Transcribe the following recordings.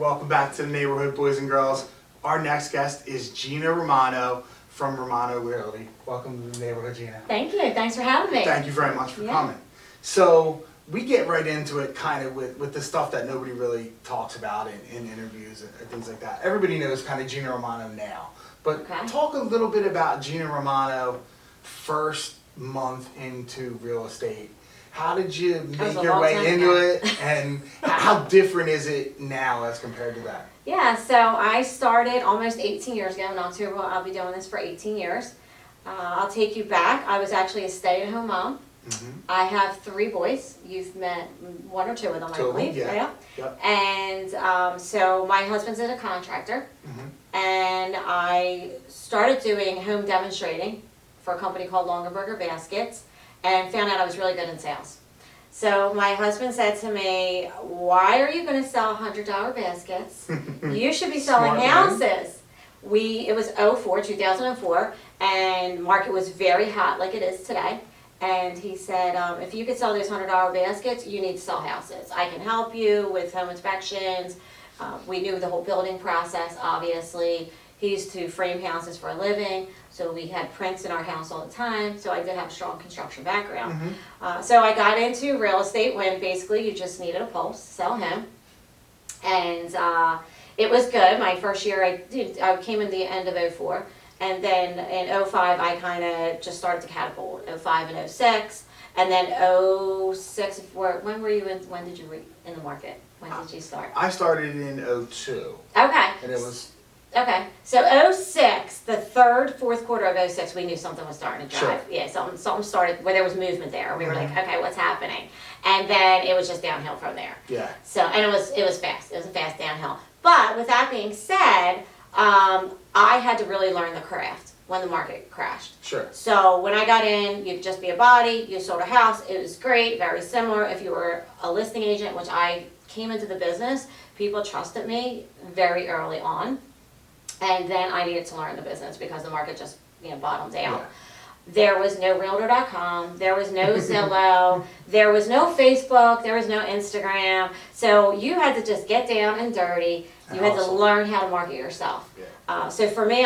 Welcome back to the neighborhood, boys and girls. Our next guest is Gina Romano from Romano Realty. Welcome to the neighborhood, Gina. Thank you. Thanks for having me. Thank you very much for coming. So we get right into it kind of with the stuff that nobody really talks about in interviews and things like that. Everybody knows kind of Gina Romano now. But talk a little bit about Gina Romano first month into real estate. How did you make your way into it, and how different is it now as compared to that? Yeah, so I started almost 18 years ago. In October, I'll be doing this for 18 years. I'll take you back. I was actually a stay-at-home mom. Mm-hmm. I have 3 boys. You've met 1 or 2 of them, I believe. Yeah. Yep. And so my husband's a contractor, and I started doing home demonstrating for a company called Longaberger Baskets, and found out I was really good in sales. So my husband said to me, "Why are you going to sell $100 baskets? You should be selling houses." It was 2004, and market was very hot like it is today. And he said, if you could sell those $100 baskets, you need to sell houses. I can help you with home inspections. We knew the whole building process, obviously. He used to frame houses for a living, so we had prints in our house all the time, so I did have a strong construction background. So I got into real estate when basically you just needed a pulse to sell home. And it was good. My first year, I came in the end of 04, and then in 05, I kind of just started to catapult, 05 and 06, and then 06, when were you in, when did you in the market? When did you start? I started in 02. Okay. And it was... Okay, so 06, the fourth quarter of 06, we knew something was starting to drive. Sure. Yeah, something started where there was movement there. We were like, okay, what's happening? And then it was just downhill from there. Yeah. So, and it was fast. It was a fast downhill. But with that being said, I had to really learn the craft when the market crashed. Sure. So when I got in, you'd just be a body, you sold a house. It was great, very similar. If you were a listing agent, which I came into the business, people trusted me very early on. And then I needed to learn the business because the market just, bottomed out. Yeah. There was no Realtor.com, there was no Zillow, there was no Facebook, there was no Instagram. So you had to just get down and dirty. You had to learn how to market yourself. Yeah. So for me,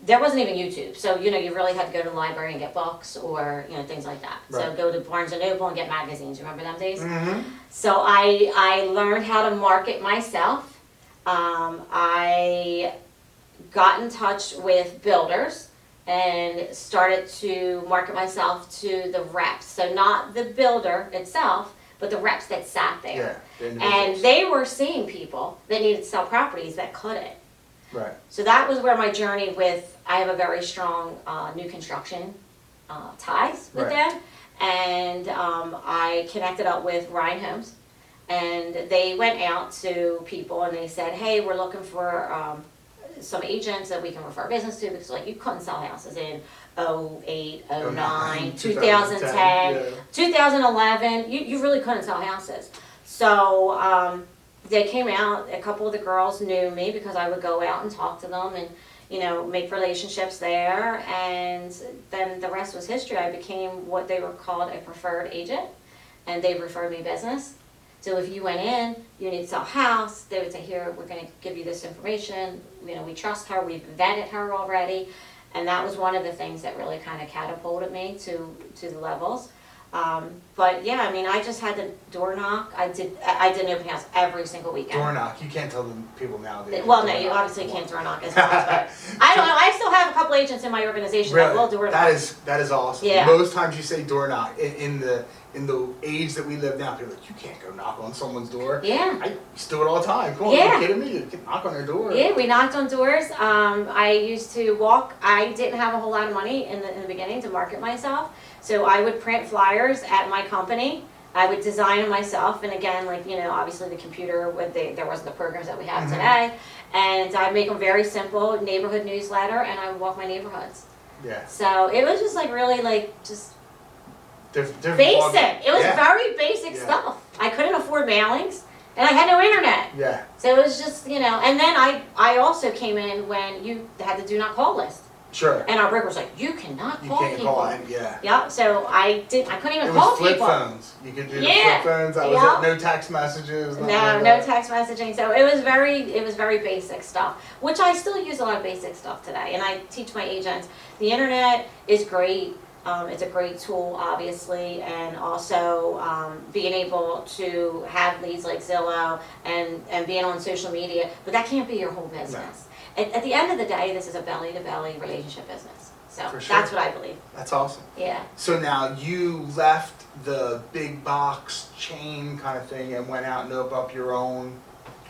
there wasn't even YouTube. So, you really had to go to the library and get books or, things like that. Right. So go to Barnes & Noble and get magazines. Remember them days? Mm-hmm. So I learned how to market myself. I got in touch with builders and started to market myself to the reps. So not the builder itself, but the reps that sat there. Yeah, and they were seeing people that needed to sell properties that couldn't. Right. So that was where my journey I have a very strong new construction ties with them. And I connected up with Ryan Homes. And they went out to people and they said, hey, we're looking for some agents that we can refer business to, because you couldn't sell houses in 08, 09, 2010, 2011. You really couldn't sell houses. So they came out. A couple of the girls knew me because I would go out and talk to them and make relationships there. And then the rest was history. I became what they were called a preferred agent, and they referred me business. So if you went in, you need to sell a house, they would say, here, we're going to give you this information. We trust her, we've vetted her already. And that was one of the things that really kind of catapulted me to the levels. But yeah, I just had to door knock. I did an open house every single weekend. Door knock, you can't tell them people nowadays. Well, no, you obviously can't door knock as much. But I don't know, I still have a couple agents in my organization that will door knock. That is awesome. Yeah. Most times you say door knock in the age that we live now, people are like, you can't go knock on someone's door. Yeah. I used to do it all the time. Come on, yeah. Are you kidding me? You can knock on their door. Yeah, we knocked on doors. I used to walk. I didn't have a whole lot of money in the beginning to market myself. So I would print flyers at my company. I would design them myself. And again, obviously the computer, there wasn't the programs that we have today. And I'd make them very simple, neighborhood newsletter, and I would walk my neighborhoods. Yeah. So it was just really just basic. It was very basic stuff. I couldn't afford mailings, and I had no internet. Yeah. So it was just, and then I also came in when you had the do not call list. Sure. And our broker was like, you cannot call people. You can't call it, yeah. Yep, so I couldn't even it call was flip people. Phones. You could do the flip phones. That was it. No text messages. No text messaging. So it was very basic stuff, which I still use a lot of basic stuff today. And I teach my agents, the internet is great. It's a great tool, obviously, and also being able to have leads like Zillow and being on social media, but that can't be your whole business. No. At the end of the day, this is a belly-to-belly relationship business. So that's what I believe. That's awesome. Yeah. So now you left the big box chain kind of thing and went out and opened up your own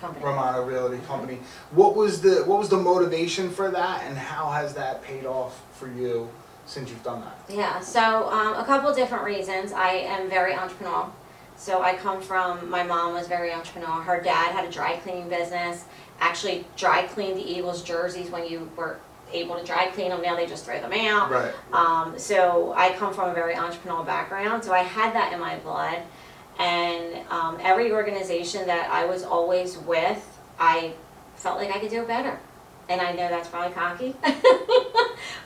company. Romano Realty company. What was the motivation for that, and how has that paid off for you since you've done that? Yeah, so a couple different reasons. I am very entrepreneurial. So I come from, my mom was very entrepreneurial. Her dad had a dry cleaning business, actually dry cleaned the Eagles jerseys when you were able to dry clean them. Now they just throw them out. Right. So I come from a very entrepreneurial background, so I had that in my blood. And every organization that I was always with, I felt like I could do it better. And I know that's probably cocky.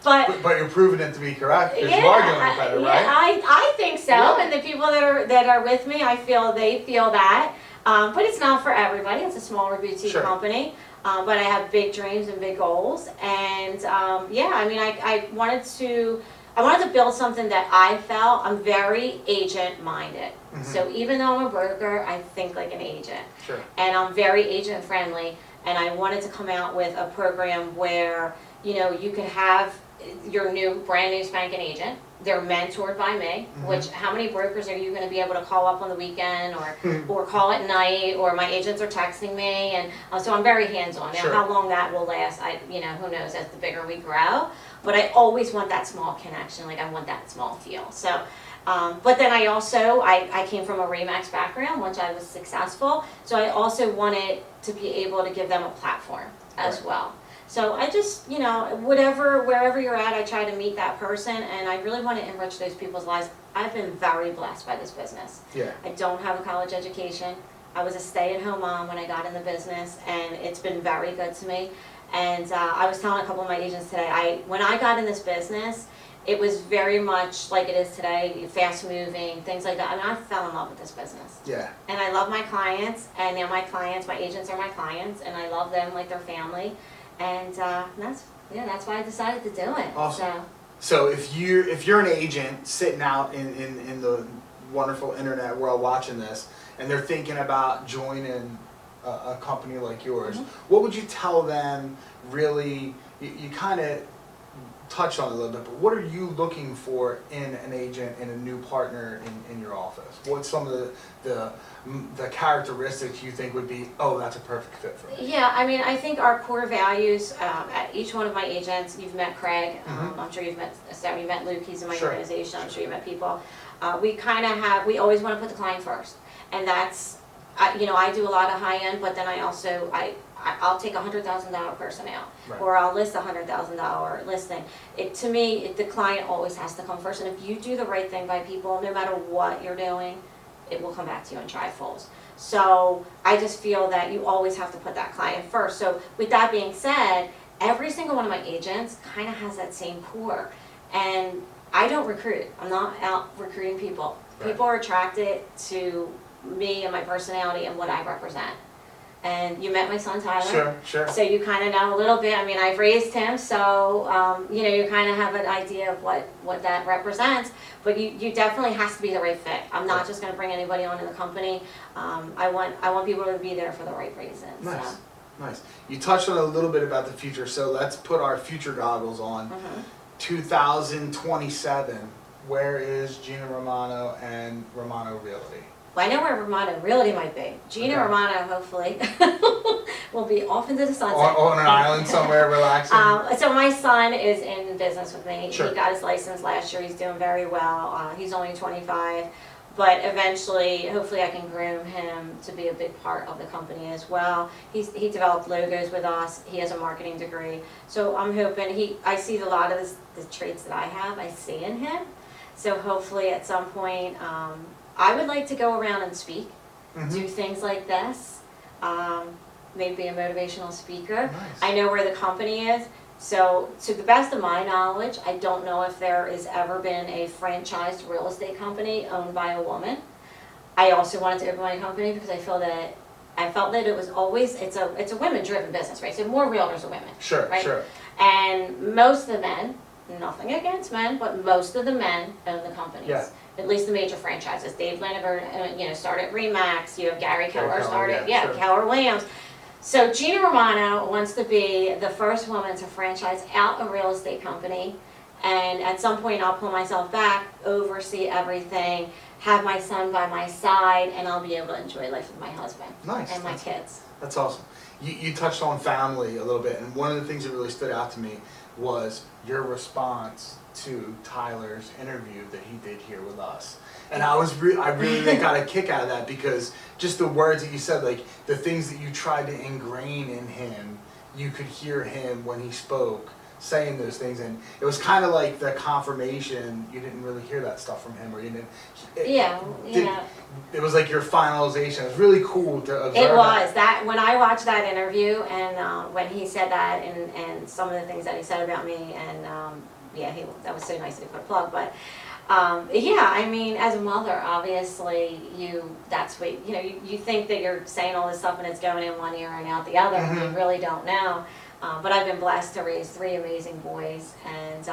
but you're proving it to be correct, because you are doing it better, right? I think so. Yeah. And the people that are with me, I feel they feel that. But it's not for everybody. It's a smaller boutique company. But I have big dreams and big goals. And yeah, I mean, I wanted to build something that I felt, I'm very agent minded. Mm-hmm. So even though I'm a broker, I think like an agent. Sure. And I'm very agent friendly. And I wanted to come out with a program where, you know, you could have your brand new spanking agent. They're mentored by me, mm-hmm. which how many brokers are you going to be able to call up on the weekend or call at night, or my agents are texting me, and so I'm very hands-on. Now, how long that will last, who knows, as the bigger we grow. But I always want that small connection, like I want that small feel. So, but then I came from a RE/MAX background, which I was successful. So I also wanted to be able to give them a platform as well. So I just, wherever you're at, I try to meet that person, and I really want to enrich those people's lives. I've been very blessed by this business. Yeah. I don't have a college education. I was a stay-at-home mom when I got in the business, and it's been very good to me. And I was telling a couple of my agents today, when I got in this business, it was very much like it is today, fast-moving, things like that. I mean, I fell in love with this business. Yeah. And I love my clients, and now my agents are my clients, and I love them like their family. And that's why I decided to do it. Awesome. So if you're an agent sitting out in the wonderful internet world watching this, and they're thinking about joining a company like yours, mm-hmm. what would you tell them? Really, you kind of touched on it a little bit, but what are you looking for in an agent and a new partner in your office? What's some of the characteristics you think would be, oh, that's a perfect fit for me? Yeah, I mean, I think our core values at each one of my agents, you've met Craig, mm-hmm. I'm sure you've met Luke, he's in my organization, I'm sure you've met people. We always want to put the client first. And that's, I do a lot of high end, but then I'll take a $100,000 person out, or I'll list a $100,000 listing. To me, the client always has to come first. And if you do the right thing by people, no matter what you're doing, it will come back to you in trifolds. So I just feel that you always have to put that client first. So with that being said, every single one of my agents kind of has that same core. And I don't recruit. I'm not out recruiting people. People are attracted to me and my personality and what I represent. And you met my son Tyler. Sure. So you kind of know a little bit. I mean, I've raised him, so you kind of have an idea of what that represents. But you definitely has to be the right fit. I'm not just going to bring anybody onto the company. I want people to be there for the right reasons. Nice. So. Nice. You touched on a little bit about the future, so let's put our future goggles on. Mm-hmm. 2027. Where is Gina Romano and Romano Realty? Well, I know where Romano Realty might be. Gina Romano, hopefully, will be off into the sunset. On an island somewhere, relaxing. So my son is in business with me. Sure. He got his license last year. He's doing very well. He's only 25. But eventually, hopefully I can groom him to be a big part of the company as well. He developed logos with us. He has a marketing degree. So I'm hoping I see a lot of the traits that I have, I see in him. So hopefully at some point, I would like to go around and speak, mm-hmm. do things like this, maybe be a motivational speaker. Nice. I know where the company is. So to the best of my knowledge, I don't know if there has ever been a franchised real estate company owned by a woman. I also wanted to open my company because I felt that it was always, it's a women-driven business, right? So more realtors are women. Sure, right? sure. And most of the men, nothing against men, but most of the men own the companies. Yeah. At least the major franchises. Dave Liniger, started Remax. You have Gary Keller started, sure. Keller Williams. So Gina Romano wants to be the first woman to franchise out a real estate company. And at some point I'll pull myself back, oversee everything, have my son by my side, and I'll be able to enjoy life with my husband and my kids. That's awesome. You touched on family a little bit, and one of the things that really stood out to me was your response to Tyler's interview that he did here with us. And I really got a kick out of that, because just the words that you said, like the things that you tried to ingrain in him, you could hear him when he spoke saying those things, and it was kind of like the confirmation. You didn't really hear that stuff from him, or you didn't. It was like your finalization. It was really cool to observe. It was that when I watched that interview, and when he said that, and some of the things that he said about me, and that was so nice that he put a plug. But I mean, as a mother, obviously, that's what you think that you're saying all this stuff and it's going in one ear and out the other, and you really don't know. But I've been blessed to raise 3 amazing boys, and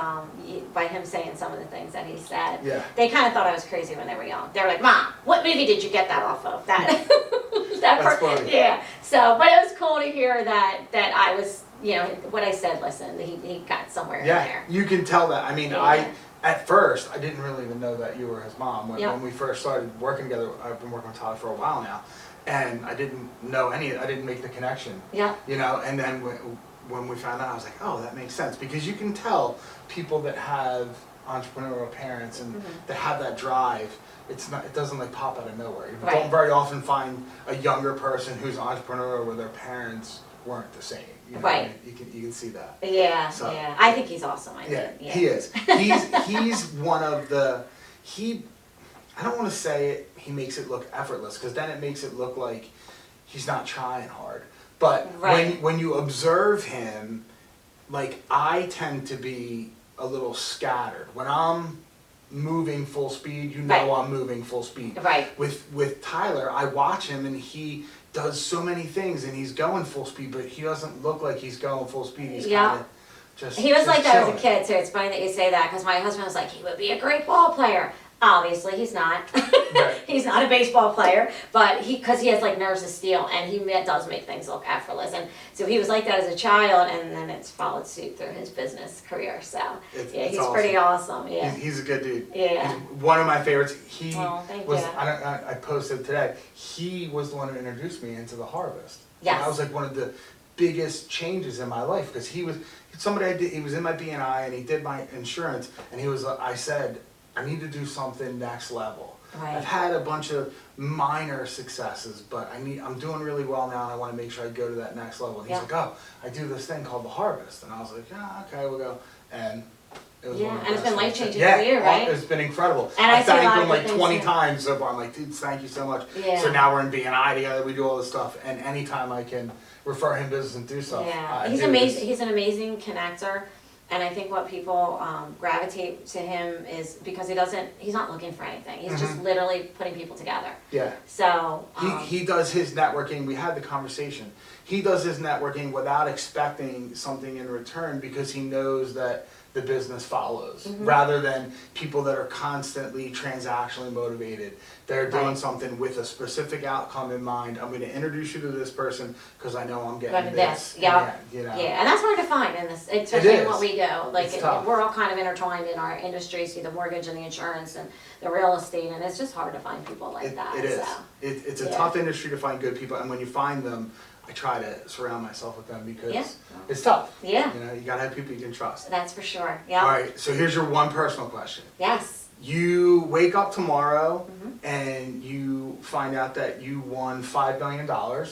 by him saying some of the things that he said, they kind of thought I was crazy when they were young. They were like, "Mom, what movie did you get that off of?" That's funny. Yeah. So, but it was cool to hear that I was, what I said. Listen, he got somewhere in there. You can tell that. I mean, at first I didn't really even know that you were his mom when we first started working together. I've been working with Tyler for a while now, and I didn't know I didn't make the connection. Yeah. And then when we found out, I was like, oh, that makes sense, because you can tell people that have entrepreneurial parents and that have that drive. It doesn't like pop out of nowhere. You don't very often find a younger person who's entrepreneurial where their parents weren't the same. Right. You can see that. Yeah. So, yeah. I think he's awesome. He is. He's one of the I don't want to say it. He makes it look effortless, because then it makes it look like he's not trying hard. But when you observe him, like, I tend to be a little scattered. When I'm moving full speed, I'm moving full speed. Right. With Tyler, I watch him and he does so many things and he's going full speed, but he doesn't look like he's going full speed. He's kind of just He was like that chilling. as a kid, too. It's funny that you say that, because my husband was like, he would be a great ball player. Obviously, he's not. Right. He's not a baseball player, but because he has like nerves of steel, and he does make things look effortless. And so he was like that as a child, and then it's followed suit through his business career. So he's awesome. Pretty awesome. Yeah, he's a good dude. Yeah, he's one of my favorites. He thank was. you. I posted today. He was the one who introduced me into the harvest. Yes, and that was like one of the biggest changes in my life, because he was somebody he was in my BNI and he did my insurance, and I said, I need to do something next level. Right. I've had a bunch of minor successes, but I'm doing really well now, and I want to make sure I go to that next level. And he's like, oh, I do this thing called the harvest. And I was like, yeah, okay, we'll go. And it was one of the it's been life-changing for you, right? It's been incredible. And I thanked him like 20 times so far. I'm like, dude, thank you so much. Yeah. So now we're in BNI together, we do all this stuff, and anytime I can refer him business and do stuff. Yeah, he's amazing. He's an amazing connector. And I think what people gravitate to him is because he's not looking for anything. He's just literally putting people together. Yeah. So. He does his networking. We had the conversation. He does his networking without expecting something in return, because he knows that the business follows, rather than people that are constantly transactionally motivated. They're doing something with a specific outcome in mind. I'm going to introduce you to this person because I know I'm getting this. Yeah, and that's hard to find in this, especially in what we do. Like, we're all kind of intertwined in our industry, see the mortgage and the insurance and the real estate, and it's just hard to find people like that. It is. So. It's a tough industry to find good people, and when you find them, I try to surround myself with them, because it's tough. Yeah. You gotta have people you can trust. That's for sure. Yeah. All right, so here's your one personal question. Yes. You wake up tomorrow and you find out that you won $5 million. How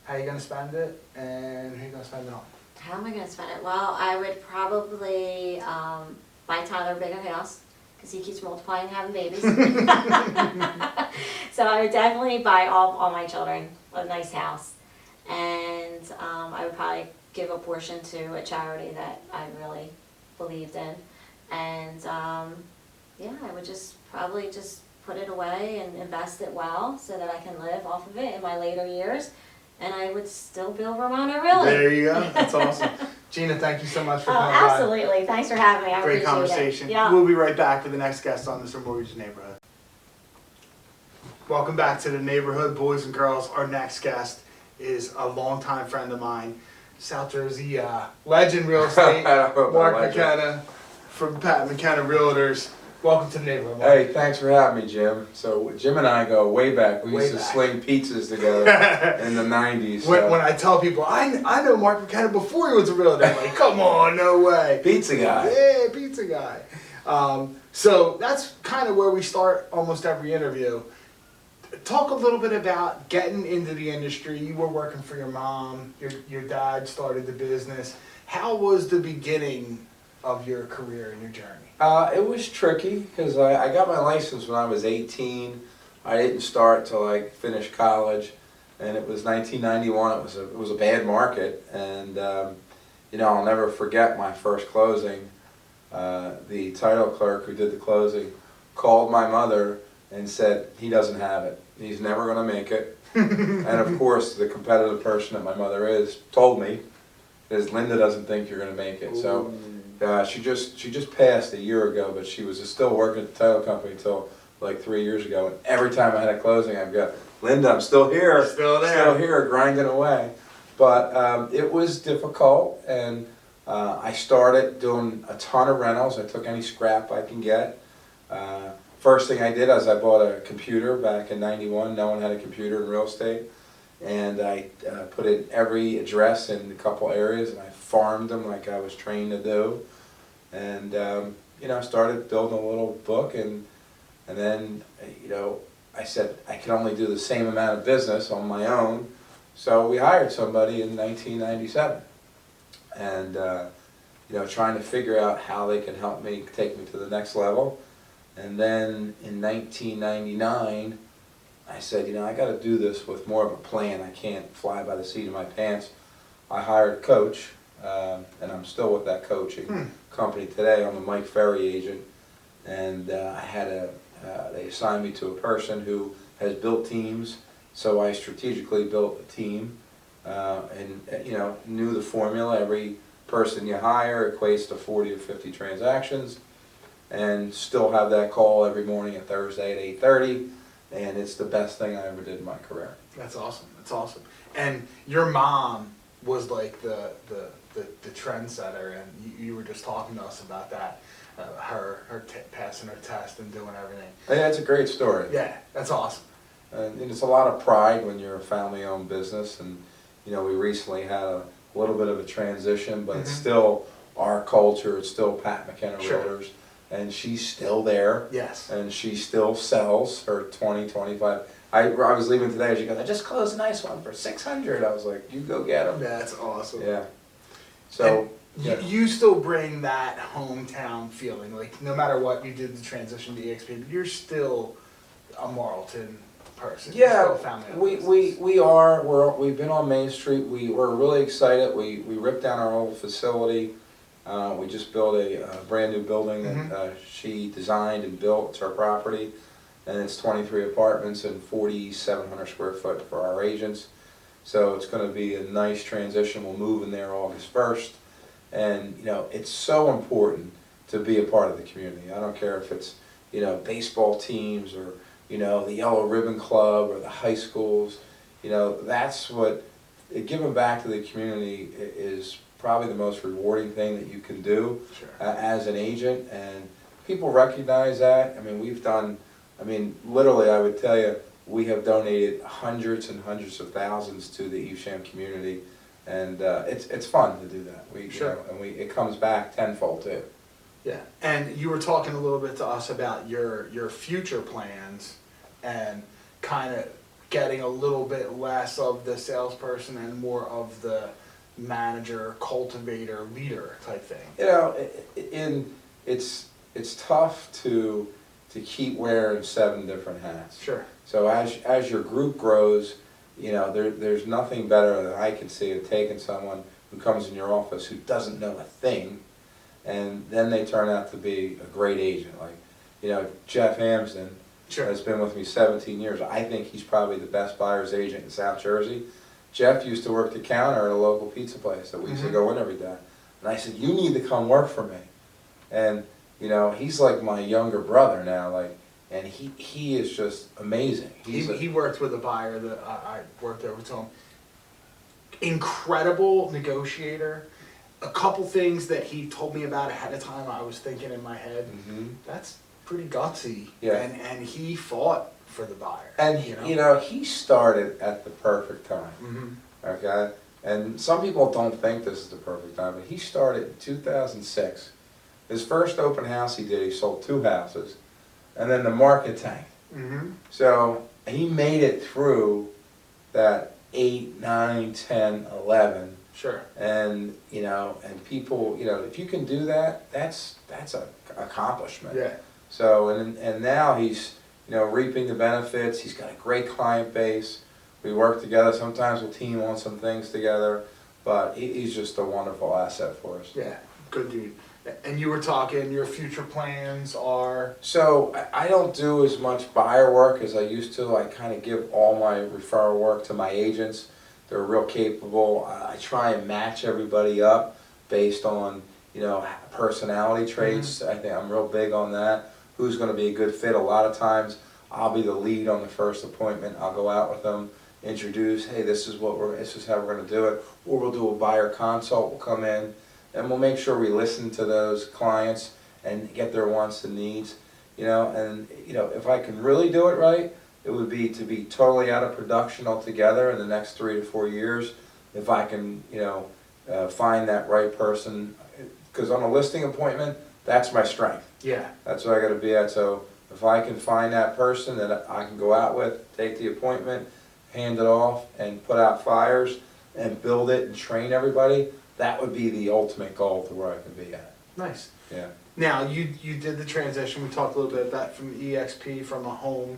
are you gonna spend it, and who are you gonna spend it on? How am I gonna spend it? Well, I would probably buy Tyler a bigger house, because he keeps multiplying and having babies. So I would definitely buy all my children a nice house. and I would probably give a portion to a charity that I really believed in. And yeah, I would just probably just put it away and invest it well so that I can live off of it in my later years. And I would still bill Romano really. There you go. That's awesome. Gina, thank you so much for coming absolutely. Thanks for having me. I Great appreciate conversation. it. Yeah. We'll be right back with the next guest on this Mortgage Neighborhood. Welcome back to the neighborhood, boys and girls. Our next guest is a longtime friend of mine, South Jersey legend real estate, Mark McKenna from Pat McKenna Realtors. Welcome to the neighborhood, Mark. Hey, thanks for having me, Jim. So Jim and I go way back. We used to sling pizzas together in the 90s. When I tell people, I know Mark McKenna before he was a realtor, they're like, come on, no way. Pizza guy. Yeah, pizza guy. So that's kind of where we start almost every interview. Talk a little bit about getting into the industry. You were working for your mom. Your dad started the business. How was the beginning of your career and your journey? It was tricky because I got my license when I was 18. I didn't start till I finished college, and it was 1991. It was a bad market, and you know, I'll never forget my first closing. The title clerk who did the closing called my mother and said, he doesn't have it. He's never going to make it. And of course, the competitive person that my mother is told me, is Linda doesn't think you're going to make it. So she just passed a year ago, but she was still working at the title company until like 3 years ago. And every time I had a closing, I'd go, Linda, I'm still here. Still there. Still here, grinding away. But it was difficult, and I started doing a ton of rentals. I took any scrap I can get. First thing I did is I bought a computer back in '91. No one had a computer in real estate. And I put in every address in a couple areas, and I farmed them like I was trained to do. And you know, I started building a little book, and then you know, I said I can only do the same amount of business on my own. So we hired somebody in 1997, and you know, trying to figure out how they can help me take me to the next level. And then in 1999, I said, you know, I got to do this with more of a plan. I can't fly by the seat of my pants. I hired a coach, and I'm still with that coaching company today. I'm a Mike Ferry agent, and I had they assigned me to a person who has built teams. So I strategically built a team, and you know, knew the formula. Every person you hire equates to 40 or 50 transactions, and still have that call every morning at Thursday at 8:30. And it's the best thing I ever did in my career. That's awesome. That's awesome. And your mom was like the trendsetter, and you were just talking to us about that. Her passing her test and doing everything. Yeah, it's a great story. Yeah, that's awesome. And it's a lot of pride when you're a family-owned business. And you know, we recently had a little bit of a transition, but it's still our culture. It's still Pat McKenna Realtors. And she's still there. Yes. And she still sells her 25. I was leaving today. She goes, I just closed a nice one for 600. I was like, you go get them. That's awesome. Yeah. So yeah. You still bring that hometown feeling. Like no matter what, you did the transition to EXP, you're still a Marlton person. Yeah. We are. We've been on Main Street. We're really excited. We ripped down our old facility. We just built a brand new building that she designed and built. It's our property, and it's 23 apartments and 4,700 square foot for our agents. So it's going to be a nice transition. We'll move in there August 1st, and you know, it's so important to be a part of the community. I don't care if it's, you know, baseball teams or, you know, the Yellow Ribbon Club or the high schools. You know, that's what giving back to the community is probably the most rewarding thing that you can do as an agent, and people recognize that. I mean, we've done, I mean, literally, I would tell you, we have donated hundreds and hundreds of thousands to the Evesham community, and it's fun to do that. You know, and it comes back tenfold too. Yeah, and you were talking a little bit to us about your future plans, and kind of getting a little bit less of the salesperson and more of the manager, cultivator, leader type thing. You know, it's tough to keep wearing 7 different hats. Sure. So as your group grows, there's nothing better than I can see of taking someone who comes in your office who doesn't know a thing, and then they turn out to be a great agent. Like, Jeff Hamsden has been with me 17 years. I think he's probably the best buyer's agent in South Jersey. Jeff used to work the counter at a local pizza place that we used to go in every day. And I said, you need to come work for me. And, he's like my younger brother now, and he is just amazing. He worked with a buyer that I worked over to him. Incredible negotiator. A couple things that he told me about ahead of time, I was thinking in my head, that's pretty gutsy. Yeah. And he fought for the buyer. And he started at the perfect time. Okay? And some people don't think this is the perfect time, but he started in 2006. His first open house he did, he sold 2 houses, and then the market tanked. So he made it through that 8, 9, 10, 11. Sure. And and people, if you can do that, that's an accomplishment. Yeah. So and now he's reaping the benefits. He's got a great client base. We work together. Sometimes we'll team on some things together, but he's just a wonderful asset for us. Yeah, good dude. And you were talking, your future plans are? So I don't do as much buyer work as I used to. I kind of give all my referral work to my agents. They're real capable. I try and match everybody up based on, personality traits. I think I'm real big on that. Who's going to be a good fit? A lot of times I'll be the lead on the first appointment. I'll go out with them, introduce, hey, this is how we're going to do it. Or we'll do a buyer consult. We'll come in and we'll make sure we listen to those clients and get their wants and needs. And if I can really do it right, it would be to be totally out of production altogether in the next 3 to 4 years. If I can, find that right person, because on a listing appointment, that's my strength. Yeah. That's what I got to be at. So if I can find that person that I can go out with, take the appointment, hand it off, and put out fires, and build it and train everybody, that would be the ultimate goal to where I can be at. Nice. Yeah. Now, you did the transition. We talked a little bit about that from EXP, from a home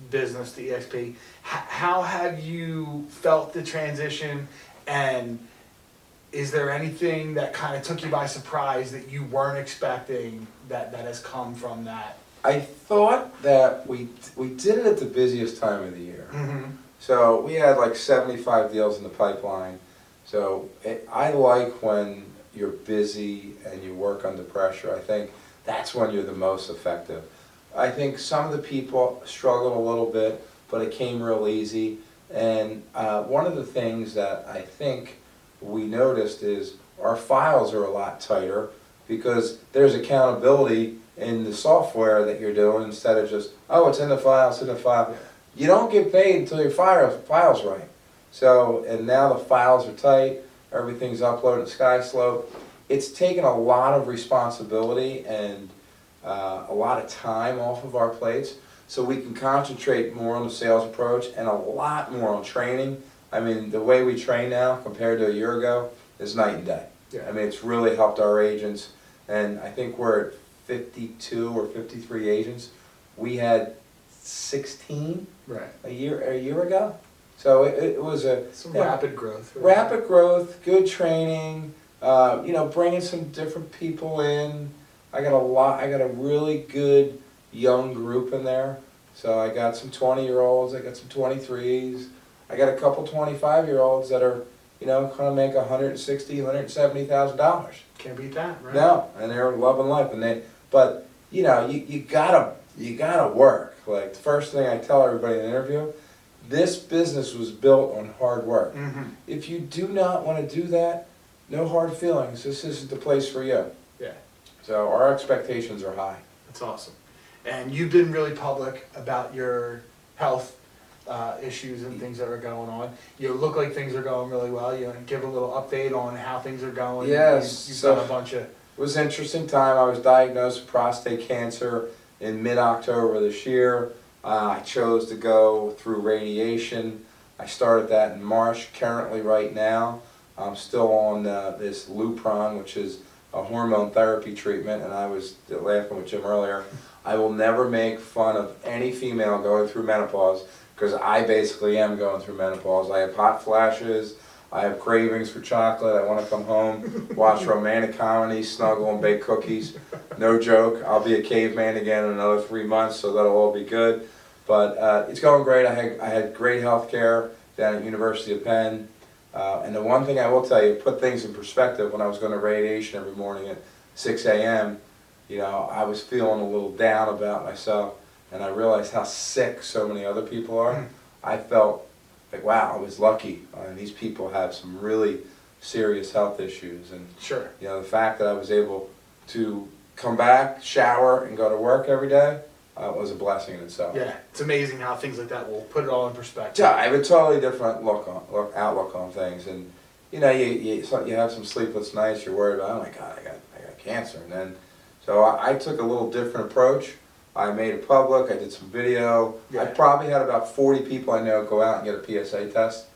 business to EXP. How have you felt the transition, and is there anything that kind of took you by surprise that you weren't expecting that has come from that? I thought that we did it at the busiest time of the year. So we had like 75 deals in the pipeline. So I like when you're busy and you work under pressure. I think that's when you're the most effective. I think some of the people struggled a little bit, but it came real easy. And one of the things that I think we noticed is our files are a lot tighter because there's accountability in the software that you're doing instead of just, oh, it's in the file, it's in the file. You don't get paid until your file's right. So, and now the files are tight, everything's uploaded to SkySlope. It's taken a lot of responsibility and a lot of time off of our plates, so we can concentrate more on the sales approach and a lot more on training. I mean, the way we train now compared to a year ago is night and day. Yeah. I mean, it's really helped our agents, and I think we're at 52 or 53 agents. We had 16 a year ago. So it was some rapid growth. Right? Rapid growth, good training, bringing some different people in. I got a really good young group in there. So I got some 20-year-olds, I got some 23s, I got a couple 25-year-olds that are, going to make $160,000, $170,000. Can't beat that, right? No, and they're loving life, but you gotta work. Like the first thing I tell everybody in an interview, this business was built on hard work. If you do not want to do that, no hard feelings. This isn't the place for you. Yeah. So our expectations are high. That's awesome. And you've been really public about your health issues and things that are going on. You look like things are going really well. You give a little update on how things are going. Yes. You've done a bunch of... It was an interesting time. I was diagnosed with prostate cancer in mid-October this year. I chose to go through radiation. I started that in March. Currently, right now, I'm still on this Lupron, which is a hormone therapy treatment, and I was laughing with Jim earlier. I will never make fun of any female going through menopause because I basically am going through menopause. I have hot flashes. I have cravings for chocolate. I want to come home, watch romantic comedies, snuggle and bake cookies. No joke. I'll be a caveman again in another 3 months, so that'll all be good. But it's going great. I had great health care down at University of Penn. And the one thing I will tell you, put things in perspective, when I was going to radiation every morning at 6 a.m., you know, I was feeling a little down about myself, and I realized how sick so many other people are. I felt like, wow, I was lucky. These people have some really serious health issues, and Sure. you know, the fact that I was able to come back, shower, and go to work every day was a blessing in itself. Yeah, it's amazing how things like that will put it all in perspective. Yeah, I have a totally different outlook on things, and you know, you have some sleepless nights. You're worried about, oh my God, I got cancer, and then so I took a little different approach. I made it public. I did some video. Yeah. I probably had about 40 people I know go out and get a PSA test,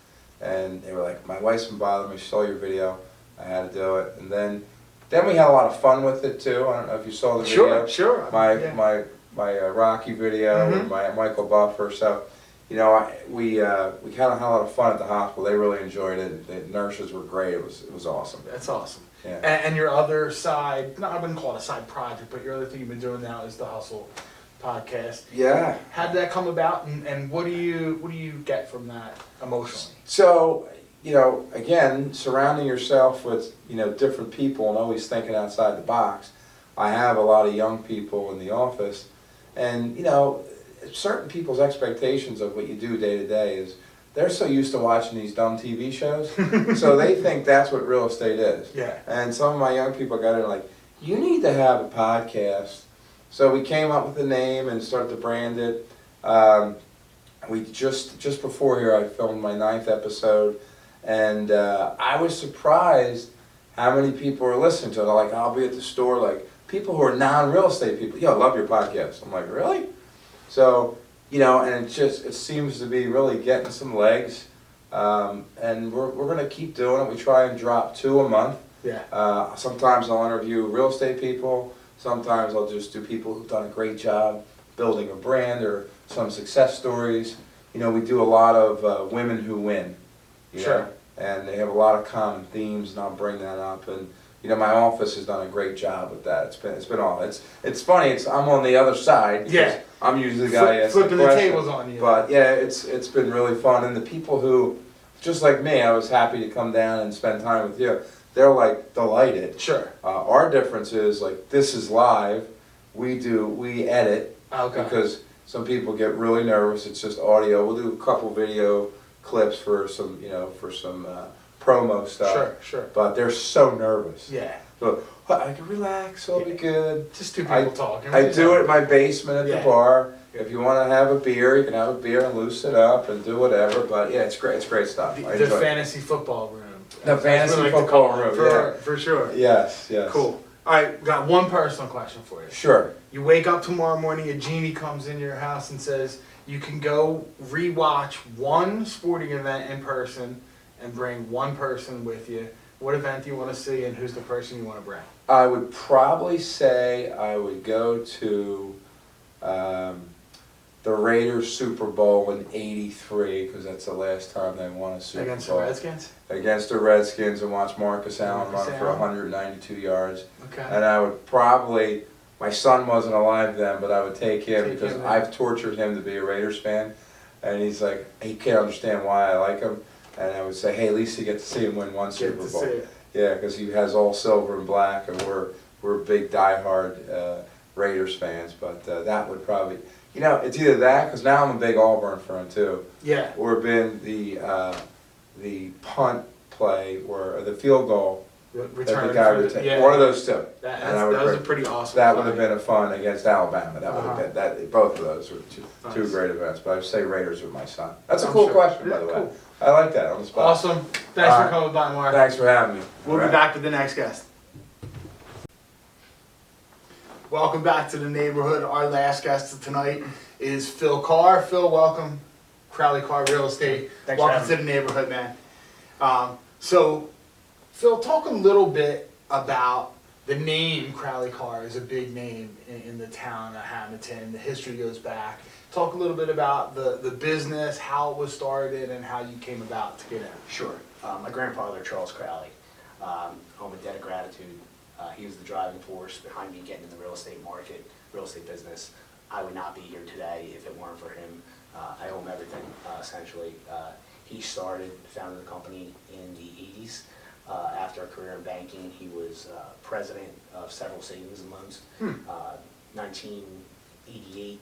and they were like, "My wife's been bothering me. She saw your video. I had to do it." And then we had a lot of fun with it too. I don't know if you saw the video. Sure. My Rocky video with my Michael Buffer. So, you know, we kind of had a lot of fun at the hospital. They really enjoyed it. The nurses were great. It was awesome. That's awesome. Yeah. And your other side, no, I wouldn't call it a side project, but your other thing you've been doing now is the Hustle podcast. Yeah. How did that come about, and what do you get from that emotionally? So, you know, again, surrounding yourself with, you know, different people and always thinking outside the box. I have a lot of young people in the office, and, you know, certain people's expectations of what you do day to day is they're so used to watching these dumb TV shows, so they think that's what real estate is. Yeah. And some of my young people got in like, you need to have a podcast. So we came up with a name and started to brand it. We just before here, I filmed my 9th episode, and I was surprised how many people were listening to it. They're like, I'll be at the store, like people who are non-real estate people. Yo, I love your podcast. I'm like, really? So, you know, and it seems to be really getting some legs, and we're going to keep doing it. We try and drop 2 a month. Yeah. Sometimes I'll interview real estate people. Sometimes I'll just do people who've done a great job building a brand or some success stories. You know, we do a lot of women who win. Sure. Know? And they have a lot of common themes, and I'll bring that up. And you know, my office has done a great job with that. It's been all. It's funny. I'm on the other side. Yeah. I'm usually the guy flipping the tables on you. But yeah, it's been really fun. And the people who, just like me, I was happy to come down and spend time with you. They're like delighted. Sure. Our difference is like this is live. We edit. Okay. Because some people get really nervous. It's just audio. We'll do a couple video clips for some, you know, promo stuff. Sure. But they're so nervous. Yeah. So I can relax. It'll be good. Just 2 people talking. I do it in my basement at the bar. Yeah. If you want to have a beer, you can have a beer and loosen it up and do whatever. But yeah, it's great. It's great stuff. The fantasy football room. The fantasy football room. For sure. Yes. Cool. All right, got one personal question for you. Sure. You wake up tomorrow morning, a genie comes into your house and says you can go rewatch one sporting event in person and bring one person with you. What event do you want to see, and who's the person you want to bring? I would probably say I would go to the Raiders Super Bowl in '83, because that's the last time they won a Super Bowl. Against the Redskins? Against the Redskins, and watch Marcus Allen run for 192 yards. Okay. And I would probably, my son wasn't alive then, but I would take him because I've tortured him to be a Raiders fan. And he's like, he can't understand why I like him. And I would say, hey, at least you get to see him win one Super Bowl. Yeah, because he has all silver and black, and we're big diehard Raiders fans. But that would probably, you know, it's either that, because now I'm a big Auburn fan too. Yeah. Or been the punt play or the field goal. Return the guy retained. Yeah. One of those two. That was a pretty awesome. That would have been a fun against Alabama. That would have been that. Both of those were two great events. But I would say Raiders with my son. That's a cool question, by the way. Cool. I like that on the spot. Awesome. Thanks for coming by, Mark. Thanks for having me. We'll be back with the next guest. Welcome back to the neighborhood. Our last guest tonight is Phil Carr. Phil, welcome. Crowley Carr Real Estate. Thanks welcome to the neighborhood, man. So, Phil, talk a little bit about the name Crowley Car is a big name in the town of Hamilton. The history goes back. Talk a little bit about the business, how it was started, and how you came about to get in. Sure. My grandfather, Charles Crowley, home a debt of gratitude. He was the driving force behind me getting in the real estate market, real estate business. I would not be here today if it weren't for him. I owe him everything, essentially. He founded the company in the 80s. After a career in banking, he was president of several savings and loans. 1988,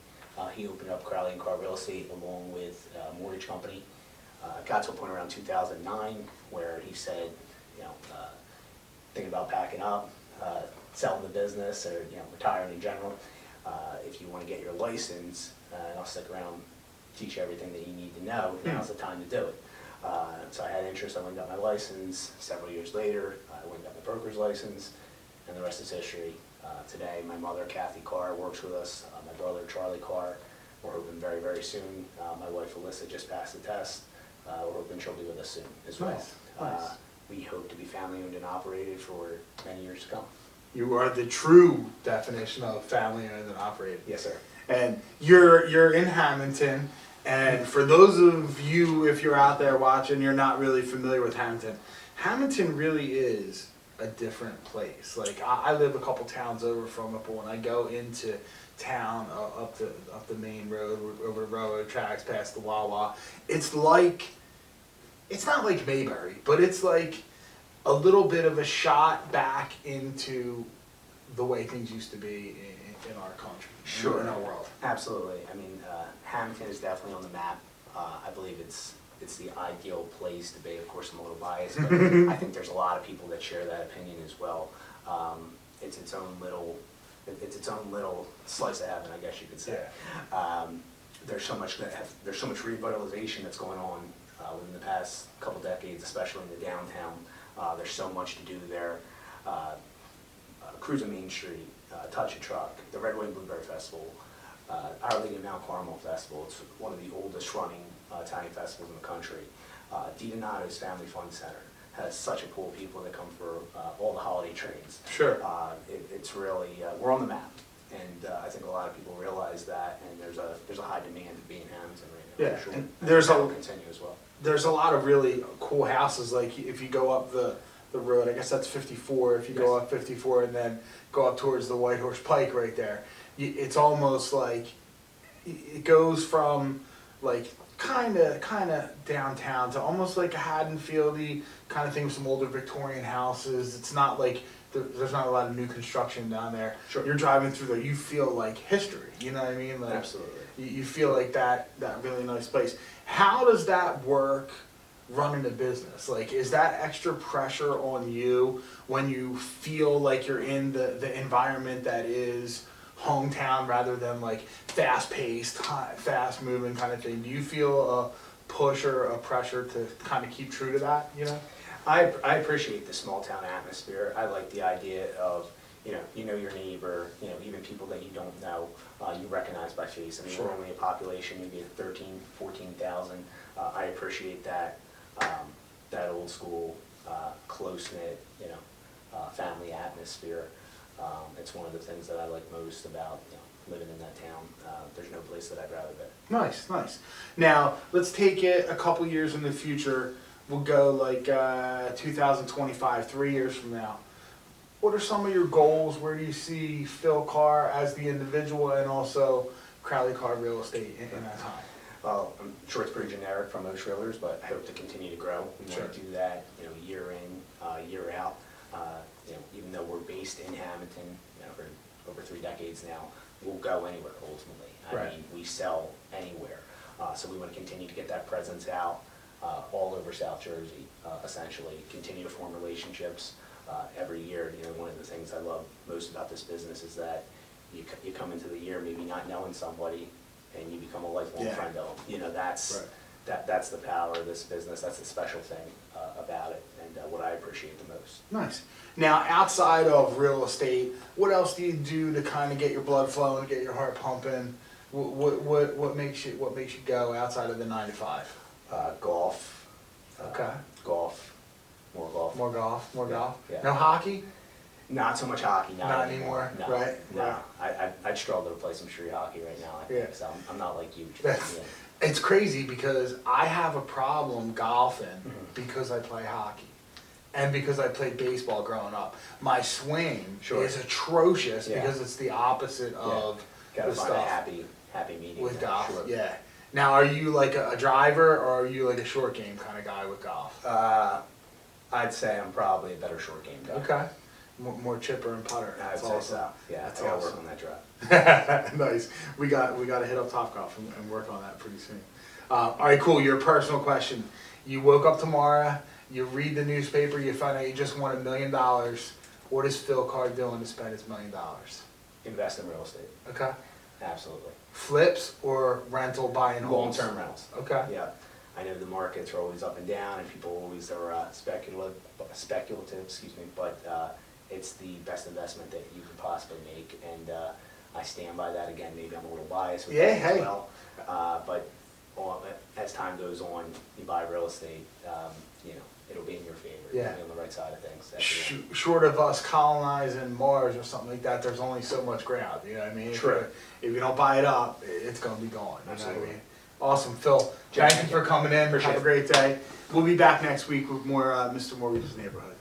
he opened up Crowley & Carr Real Estate along with a mortgage company. Got to a point around 2009 where he said, thinking about packing up, selling the business, or retiring in general. If you want to get your license, and I'll stick around, teach you everything that you need to know, now's the time to do it. So I had interest. I went and got my license. Several years later, I went and got my broker's license, and the rest is history. Today, my mother, Kathy Carr, works with us. My brother, Charlie Carr, we're hoping very, very soon. My wife, Alyssa, just passed the test. We're hoping she'll be with us soon as well. Nice. We hope to be family owned and operated for many years to come. You are the true definition of family owned and operated. Yes, sir. And you're in Hamilton. And for those of you, if you're out there watching, you're not really familiar with Hamilton. Hamilton really is a different place. Like I live a couple towns over from it, but when I go into town up the main road, over the railroad tracks, past the Wawa, it's not like Mayberry, but it's like a little bit of a shot back into the way things used to be in our country, Sure. in our world. Absolutely. I mean, Hamilton is definitely on the map. I believe it's the ideal place to be. Of course, I'm a little biased, but I think there's a lot of people that share that opinion as well. It's its own little slice of heaven, I guess you could say. Yeah. There's so much revitalization that's going on within the past couple decades, especially in the downtown. There's so much to do there. Cruise on Main Street, Touch a Truck, the Red Wing Blueberry Festival, Our Lady of Mount Carmel Festival. It's one of the oldest running Italian festivals in the country. DiDonato's Family Fun Center has such a pool of people that come for all the holiday trains. Sure. It's really, we're on the map. And I think a lot of people realize that, and there's a high demand to be in Hamilton right now. Yeah, for sure. and That will continue as well. There's a lot of really cool houses. Like if you go up the road, I guess that's 54. If you go up 54 and then go up towards the White Horse Pike right there, it's almost like it goes from like kind of downtown to almost like a Haddonfieldy kind of thing with some older Victorian houses. It's not like there's not a lot of new construction down there. Sure. You're driving through there, you feel like history. You know what I mean? Like, Absolutely. You feel like that really nice place. How does that work running a business? Like, is that extra pressure on you when you feel like you're in the environment that is hometown rather than like fast-paced, fast-moving kind of thing? Do you feel a push or a pressure to kind of keep true to that, you know? I appreciate the small town atmosphere. I like the idea of, you know your neighbor, even people that you don't know, you recognize by face. I mean, Sure. we're only a population maybe of 13, 14,000. I appreciate that old school, close-knit, family atmosphere. It's one of the things that I like most about living in that town. There's no place that I'd rather be. Nice. Now, let's take it a couple years in the future. We'll go like 2025, 3 years from now. What are some of your goals? Where do you see Phil Carr as the individual and also Crowley Carr Real Estate in that time? Well, I'm sure it's pretty generic from most realtors, but I hope to continue to grow. We want to do that, year in, year out. Even though we're based in Hamilton, for over 3 decades now, we'll go anywhere ultimately. I mean, we sell anywhere. So we want to continue to get that presence out all over South Jersey, essentially. Continue to form relationships every year. One of the things I love most about this business is that you come into the year maybe not knowing somebody, and you become a lifelong friend of them. That's the power of this business. That's the special thing about it, and what I appreciate the most. Nice. Now, outside of real estate, what else do you do to kind of get your blood flowing, get your heart pumping? What makes you go outside of the 9 to 5? Golf. Okay. Golf. More golf. More golf. Yeah. No hockey? Not so much hockey, Not anymore, No, right, No, right. I'd struggle to play some street hockey right now, I think, Yeah. so I'm not like you. That's, Yeah. it's crazy because I have a problem golfing Mhm. because I play hockey. And because I played baseball growing up. My swing Sure. is atrocious Yeah. because it's the opposite of Gotta the find a stuff happy medium. with there, golf. sure. Yeah. Now, are you like a driver or are you like a short game kind of guy with golf? I'd say I'm probably a better short game guy. Okay. More chipper and putter. I'd That's say awesome. so, yeah, That's I gotta awesome. work on that drive. Nice. We got to hit up Topgolf and work on that pretty soon. All right, cool. Your personal question. You woke up tomorrow, you read the newspaper, you find out you just won $1 million. What is Phil Carr doing to spend his $1 million? Invest in real estate, Okay. absolutely. Flips or rental buying homes? Long-term rentals. Okay. Yeah, I know the markets are always up and down, and people always are speculative, excuse me, but it's the best investment that you could possibly make, and I stand by that. Again, maybe I'm a little biased with Yeah, that as hey. well, but as time goes on, you buy real estate, you know, it'll be in your favor. Yeah. You'll be on the right side of things. That's the end. Short of us colonizing Mars or something like that, there's only so much ground, you know what I mean? True. If you don't buy it up, it's gonna be gone, you know what I Absolutely. mean? Awesome, Phil. Jack, Thank you for coming in. appreciate Have a great day. We'll be back next week with more Mr. Mortgage's Neighborhood.